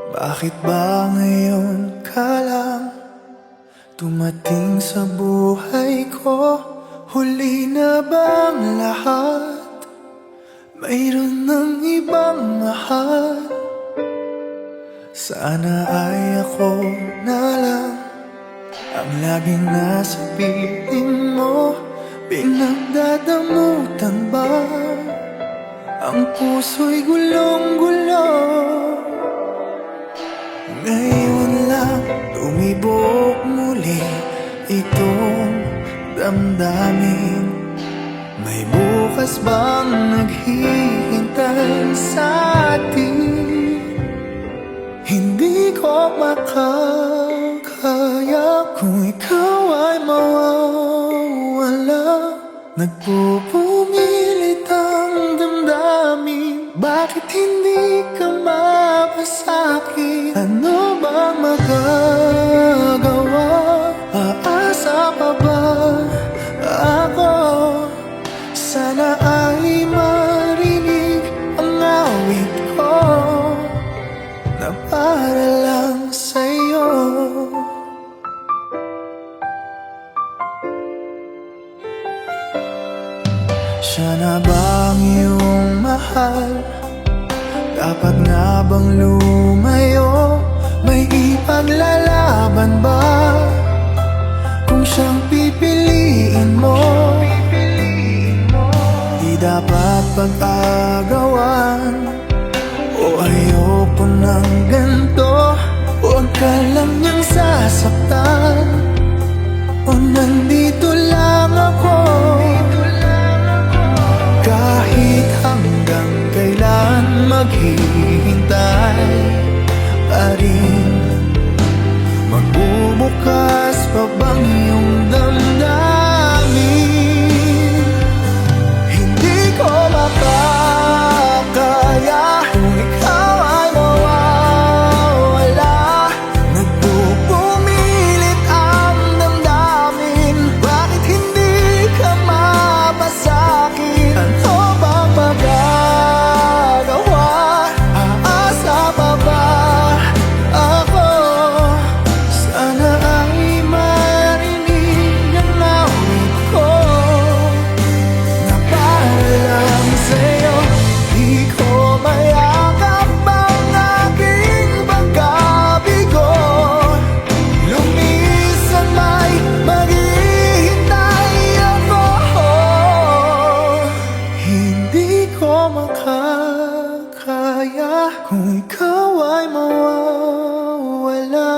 Bakit ba ngayon ka lang dumating sa buhay ko? Huli na bang lahat? Mayroon ng ibang mahal. Sana ay ako na lang ang laging nasa piling mo. Pinagdadamutan ba ang puso'y gulong-gulo? Ngayon lang tumibok muli itong damdamin. May bukas bang naghihintay sa atin? Hindi ko makakaya kung ikaw ay mawawala. Nagpupumilit ang damdamin. Bakit hindi ka mapasakit? Ano bang magagawa? Aasa pa ba ako? Sana ay marinig ang awit ko na para lang sa'yo. Siya na bang iyong mahal? Dapat nga bang lumayo? May ipaglalaban ba kung siyang pipiliin mo? Di dapat pag-agawan o ayoko ng ganto. Huwag ka lang niyang sasaktan o nandito lang ako. Kahit hanggang kailan maghihintay pa rin. Magbubukas pa bang iyong damdamin? Hindi ko makakaya kung ikaw ay mawawala. Nagpupumilit ang damdamin. Bakit hindi ka mapasakit? Ano bang magagawa? Aasa pa ba ako? Sana ay marinig ang awit ko na para lang sa'yo. Di ko mayakap ang aking pagkabigo. Lumisan may maghihintay ako. Hindi ko makakaya kung ikaw ay mawawala.